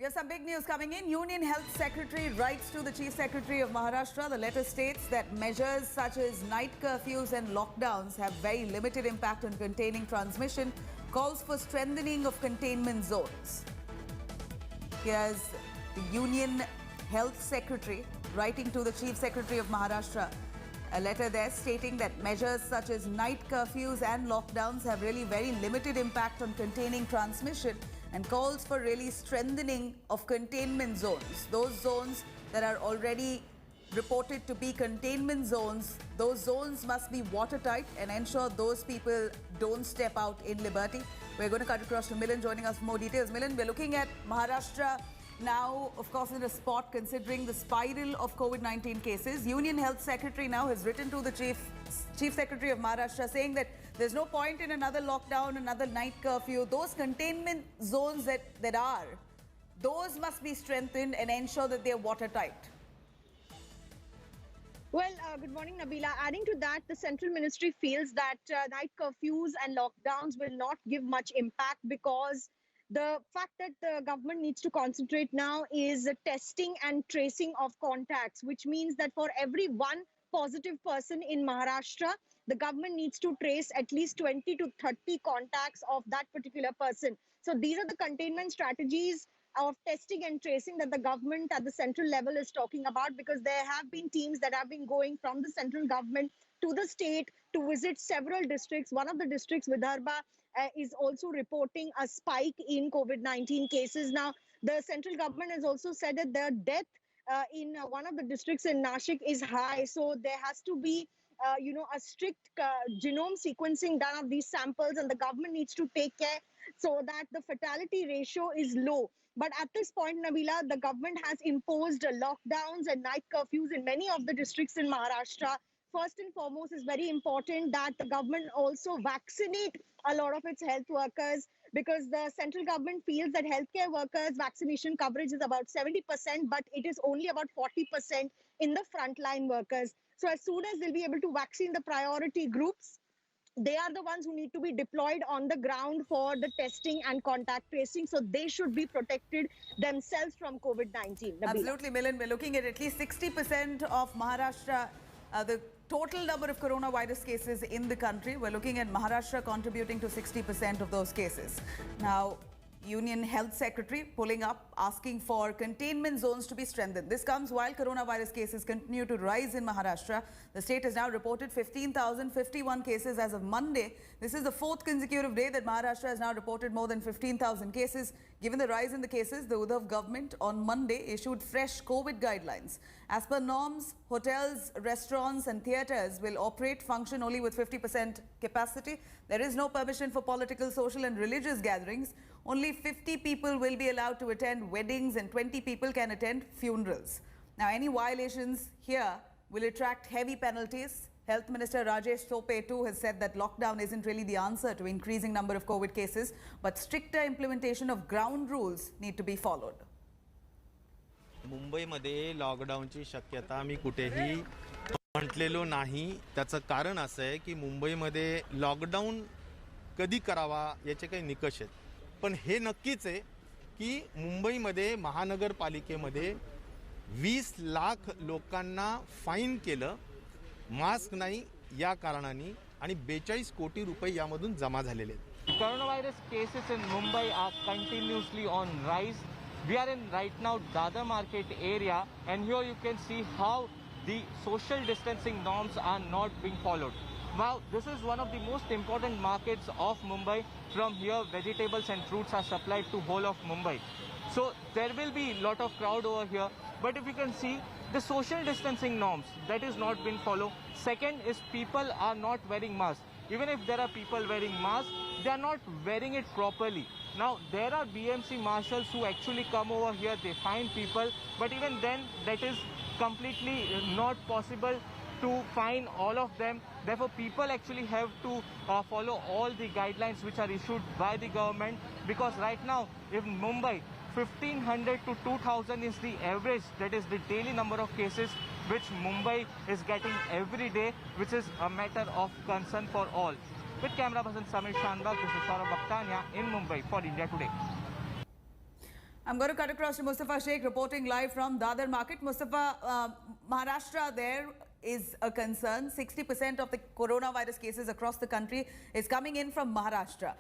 There's some big news coming in. Union Health Secretary writes to the Chief Secretary of Maharashtra. The letter states that measures such as night curfews and lockdowns have very limited impact on containing transmission, calls for strengthening of containment zones. Here's the Union Health Secretary writing to the Chief Secretary of Maharashtra. A letter there stating that measures such as night curfews and lockdowns have really very limited impact on containing transmission and calls for really strengthening of containment zones. Those zones that are already reported to be containment zones, those zones must be watertight and ensure those people don't step out in liberty. We're going to cut across to Milind joining us for more details. Milind, we're looking at Maharashtra now, of course, in a spot considering the spiral of COVID-19 cases. Union Health Secretary now has written to the Chief Secretary of Maharashtra saying that there's no point in another lockdown, another night curfew. Those containment zones that are, those must be strengthened and ensure that they're watertight. Well, good morning, Nabila. Adding to that, the Central Ministry feels that night curfews and lockdowns will not give much impact because the fact that the government needs to concentrate now is testing and tracing of contacts, which means that for every one positive person in Maharashtra, the government needs to trace at least 20 to 30 contacts of that particular person. So these are the containment strategies of testing and tracing that the government at the central level is talking about, because there have been teams that have been going from the central government to the state to visit several districts. One of the districts, Vidarbha, is also reporting a spike in COVID-19 cases. Now, the central government has also said that the death in one of the districts in Nashik is high. So there has to be a strict genome sequencing done of these samples, and the government needs to take care so that the fatality ratio is low. But at this point, Nabila, the government has imposed lockdowns and night curfews in many of the districts in Maharashtra. First and foremost, is very important that the government also vaccinate a lot of its health workers, because the central government feels that healthcare workers' vaccination coverage is about 70%, but it is only about 40% in the frontline workers. So as soon as they'll be able to vaccine the priority groups, they are the ones who need to be deployed on the ground for the testing and contact tracing. So they should be protected themselves from COVID-19. Absolutely, Milind. We're looking at least 60% of Maharashtra, the total number of coronavirus cases in the country. We're looking at Maharashtra contributing to 60% of those cases. Now, Union Health Secretary pulling up, asking for containment zones to be strengthened. This comes while coronavirus cases continue to rise in Maharashtra. The state has now reported 15,051 cases as of Monday. This is the fourth consecutive day that Maharashtra has now reported more than 15,000 cases. Given the rise in the cases, the Uddhav government on Monday issued fresh COVID guidelines. As per norms, hotels, restaurants and theatres will function only with 50% capacity. There is no permission for political, social and religious gatherings. Only 50 people will be allowed to attend weddings and 20 people can attend funerals. Now, any violations here will attract heavy penalties. Health Minister Rajesh Tope too has said that lockdown isn't really the answer to increasing number of COVID cases, but stricter implementation of ground rules need to be followed. मुंबईमध्ये लॉकडाऊनची शक्यता मी कुठेही म्हटलेलो नाही. त्याचं कारण असं आहे की मुंबईमध्ये लॉकडाऊन कधी करावा याचे काही निकष आहेत. पण हे नक्कीच आहे की मुंबईमध्ये महानगरपालिकेमध्ये 20 लाख लोकांना फाईन केलं मास्क नाही या कारणाने आणि 42 कोटी रुपये यामधून जमा झालेले आहेत. Coronavirus cases in Mumbai are continuously on rise. We are in right now Dadar Market area, and here you can see how the social distancing norms are not being followed. Now, this is one of the most important markets of Mumbai. From here, vegetables and fruits are supplied to whole of Mumbai. So there will be a lot of crowd over here. But if you can see, the social distancing norms, that is not being followed. Second is people are not wearing masks. Even if there are people wearing masks, they are not wearing it properly. Now, there are BMC marshals who actually come over here, they find people, but even then, that is completely not possible to find all of them. Therefore, people actually have to follow all the guidelines which are issued by the government, because right now, in Mumbai, 1,500 to 2,000 is the average, that is the daily number of cases which Mumbai is getting every day, which is a matter of concern for all. With camera person Samir Shanbag, this is Saurabh Bhaktania in Mumbai for India Today. I'm going to cut across to Mustafa Sheikh reporting live from Dadar market. Mustafa, Maharashtra there is a concern. 60% of the coronavirus cases across the country is coming in from Maharashtra.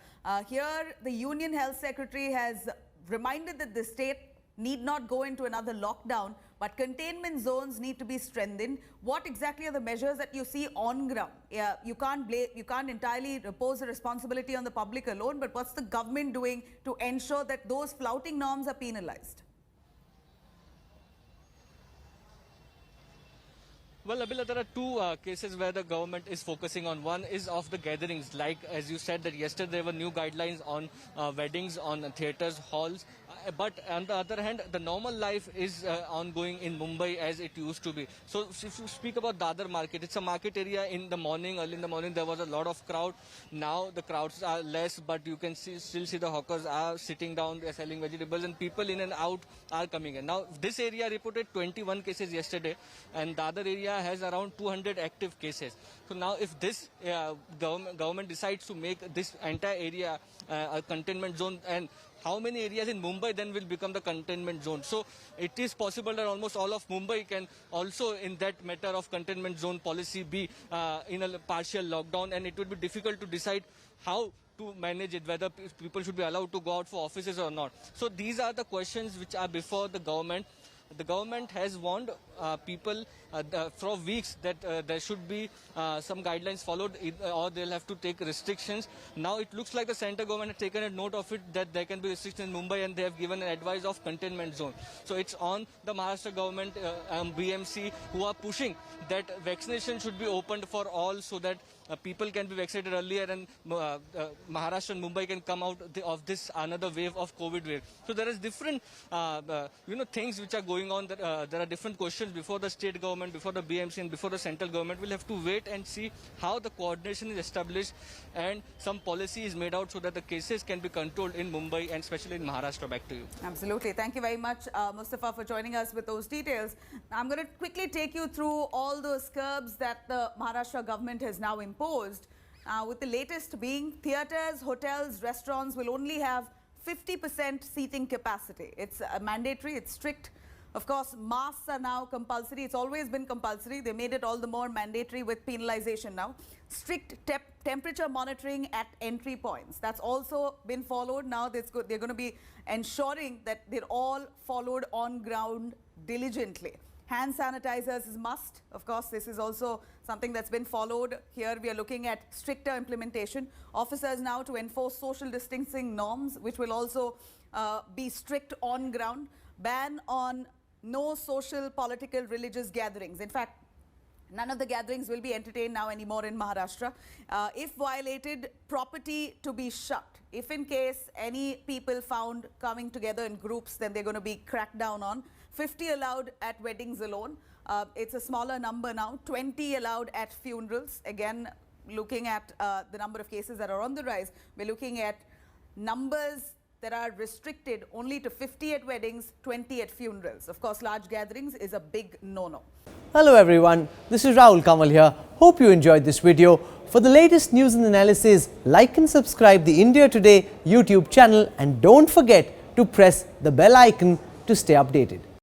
Here, the Union Health Secretary has reminded that the state need not go into another lockdown, but containment zones need to be strengthened. What exactly are the measures that you see on ground? You can't entirely repose the responsibility on the public alone, but what's the government doing to ensure that those flouting norms are penalized? Well, Nabila, there are two cases where the government is focusing on. One is of the gatherings, like as you said that yesterday there were new guidelines on weddings, on theatres, halls. But on the other hand, the normal life is ongoing in Mumbai as it used to be. So if you speak about Dadar market, it's a market area in the morning, early in the morning, there was a lot of crowd. Now the crowds are less, but you can still see the hawkers are sitting down, they're selling vegetables, and people in and out are coming in. Now this area reported 21 cases yesterday, and the other area has around 200 active cases. So now if this government decides to make this entire area a containment zone, and how many areas in Mumbai then will become the containment zone? So it is possible that almost all of Mumbai can also in that matter of containment zone policy be in a partial lockdown, and it would be difficult to decide how to manage it, whether people should be allowed to go out for offices or not. So these are the questions which are before the government. The government has warned people for weeks that there should be some guidelines followed, or they'll have to take restrictions. Now it looks like the central government has taken a note of it, that there can be restrictions in Mumbai, and they have given an advice of containment zone. So it's on the Maharashtra government, BMC, who are pushing that vaccination should be opened for all, so that people can be vaccinated earlier, and Maharashtra and Mumbai can come out of this another wave of COVID wave. So there is different things which are going on. There are different questions before the state government, before the BMC, and before the central government. We'll have to wait and see how the coordination is established and some policy is made out so that the cases can be controlled in Mumbai and especially in Maharashtra. Back to you. Absolutely. Thank you very much, Mustafa, for joining us with those details. Now, I'm going to quickly take you through all those curbs that the Maharashtra government has now imposed. With the latest being, theatres, hotels, restaurants will only have 50% seating capacity. It's mandatory, it's strict. Of course, masks are now compulsory. It's always been compulsory. They made it all the more mandatory with penalization now. Strict temperature monitoring at entry points. That's also been followed. Now they're going to be ensuring that they're all followed on ground diligently. Hand sanitizers is must. Of course, this is also something that's been followed. Here we are looking at stricter implementation. Officers now to enforce social distancing norms, which will also be strict on ground. Ban on no social, political, religious gatherings. In fact, none of the gatherings will be entertained now anymore in Maharashtra. If violated, property to be shut. If in case any people found coming together in groups, then they're going to be cracked down on. 50 allowed at weddings alone. It's a smaller number now. 20 allowed at funerals. Again, looking at the number of cases that are on the rise, we're looking at numbers that are restricted only to 50 at weddings, 20 at funerals. Of course, large gatherings is a big no-no. Hello everyone, this is Rahul Kamal here. Hope you enjoyed this video. For the latest news and analysis, like and subscribe the India Today YouTube channel, and don't forget to press the bell icon to stay updated.